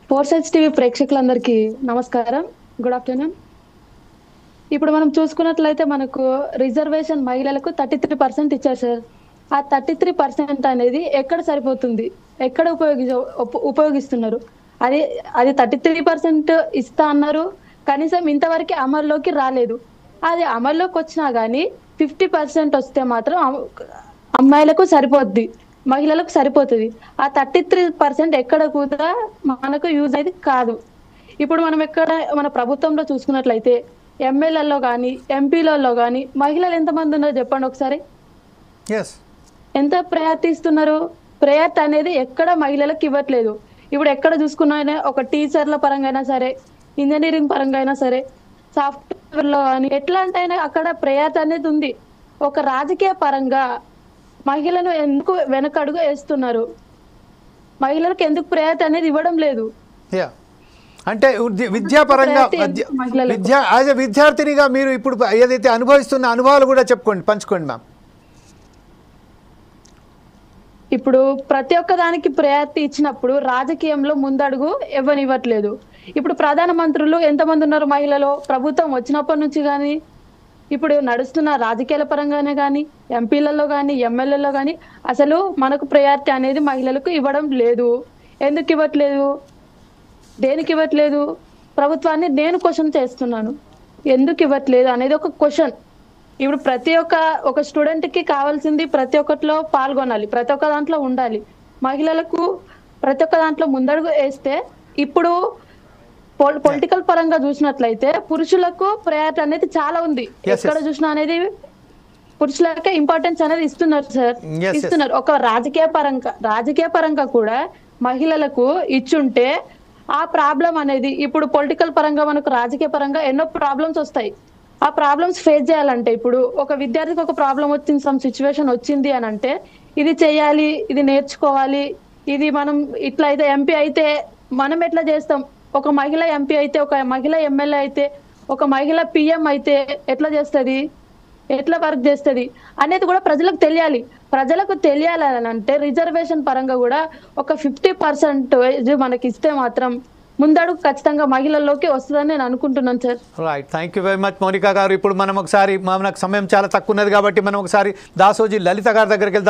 Four sides TV ప్రేక్షకులందరికీ నమస్కారం. Good afternoon. ఇప్పుడు మనం చూసుకున్నట్లయితే మనకు రిజర్వేషన్ మహిళలకు 33% ఇచ్చారు సార్. ఆ 33% అనేది ఎక్కడ సరిపోతుంది? ఎక్కడ ఉపయోగిస్తున్నారు? అది అది 33% ఇస్తా అన్నారు. కనీసం ఇంతవరకు అమల్లోకి రాలేదు. అది అమల్లోకొచ్చినా గానీ 50% వస్తే మాత్రం అమ్మాయిలకు సరిపోద్ది. మహిళలకు సరిపోతది. ఆ 33% ఎక్కడ కూడా మనకు యూజ్ అనేది కాదు. ఇప్పుడు మనం మన ప్రభుత్వంలో చూసుకున్నట్లయితే ఎమ్మెల్యేల్లో గాని, ఎంపీలలో గాని మహిళలు ఎంతమంది ఉన్నారు చెప్పండి ఒకసారి? యెస్. ఎంత ప్రయారిటీ ఇస్తున్నారు? ప్రయారిటీ అనేది ఎక్కడ మహిళలకు ఇవ్వట్లేదు. ఇప్పుడు ఎక్కడ చూసుకున్నా ఒక టీచర్ల పరంగా అయినా సరే, ఇంజినీరింగ్ పరంగా అయినా సరే, సాఫ్ట్‌వేర్‌లో గాని ఎట్లాంటి అయినా అక్కడ ప్రయారిటీ అనేది ఉంది. ఒక రాజకీయ పరంగా మహిళను ఎందుకు వెనకడుగు వేస్తున్నారు? మహిళలకు ఎందుకు ప్రయారిటీ అనేది ఇవ్వడం లేదు? యా అంటే విద్యాపరంగా యాజ్ ఎ విద్యార్థినిగా మీరు ఇప్పుడు ఏదైతే అనుభవిస్తున్న అనుభవాలు కూడా పంచుకోండి మ్యామ్. ఇప్పుడు ప్రతి ఒక్క దానికి ప్రయారిటీ ఇచ్చినప్పుడు రాజకీయంలో ముందడుగు ఇవ్వనివ్వట్లేదు. ఇప్పుడు ప్రధాన మంత్రులు ఎంతమంది ఉన్నారు మహిళలు? ప్రభుత్వం వచ్చినప్పటి నుంచి గాని, ఇప్పుడు నడుస్తున్న రాజకీయాల పరంగానే గాని, ఎంపీలలో గాని, ఎమ్మెల్యేలో గాని అసలు మనకు ప్రయారిటీ అనేది మహిళలకు ఇవ్వడం లేదు. ఎందుకు ఇవ్వట్లేదు? దేనికి ఇవ్వట్లేదు? ప్రభుత్వాన్ని నేను క్వశ్చన్ చేస్తున్నాను. ఎందుకు ఇవ్వట్లేదు అనేది ఒక క్వశ్చన్. ఇప్పుడు ప్రతి ఒక స్టూడెంట్ కి కావాల్సింది ప్రతి ఒక్కటిలో పాల్గొనాలి, ప్రతి ఒక్క దాంట్లో ఉండాలి. మహిళలకు ప్రతి ఒక్క దాంట్లో ముందడుగు వేస్తే ఇప్పుడు పొలిటికల్ పరంగా చూసినట్లయితే పురుషులకు ప్రయారిటీ అనేది చాలా ఉంది. ఎక్కడ చూసినా అనేది పురుషులకే ఇంపార్టెన్స్ అనేది ఇస్తున్నారు సార్, ఇస్తున్నారు. ఒక రాజకీయ పరంగా కూడా మహిళలకు ఇచ్చుంటే ఆ ప్రాబ్లం అనేది ఇప్పుడు పొలిటికల్ పరంగా మనకు రాజకీయ పరంగా ఎన్నో ప్రాబ్లమ్స్ వస్తాయి. ఆ ప్రాబ్లమ్స్ ఫేస్ చేయాలంటే ఇప్పుడు ఒక విద్యార్థికి ఒక ప్రాబ్లం వచ్చింది, సమ్ సిచ్యువేషన్ వచ్చింది అని అంటే ఇది చేయాలి, ఇది నేర్చుకోవాలి, ఇది మనం ఇట్లా అయితే ఎంపీ అయితే మనం ఎట్లా చేస్తాం, ఒక మహిళ ఎంపీ అయితే, ఒక మహిళ ఎమ్మెల్యే అయితే, ఒక మహిళ పిఎం అయితే ఎట్లా చేస్తుంది, ఎట్లా వర్క్ చేస్తుంది అనేది కూడా ప్రజలకు తెలియాలి. ప్రజలకు తెలియాలని అంటే రిజర్వేషన్ పరంగా కూడా ఒక 50% మనకి ఇస్తే మాత్రం ముందడుగు ఖచ్చితంగా మహిళల్లోకి వస్తుందని నేను అనుకుంటున్నాను sir. Right, thank you very much Monika గారు. ఇప్పుడు మనం ఒకసారి మనకు సమయం చాలా తక్కువ ఉన్నది కాబట్టి మనం ఒకసారి దాసోజీ లలిత గారి దగ్గరికి వెళ్దాం.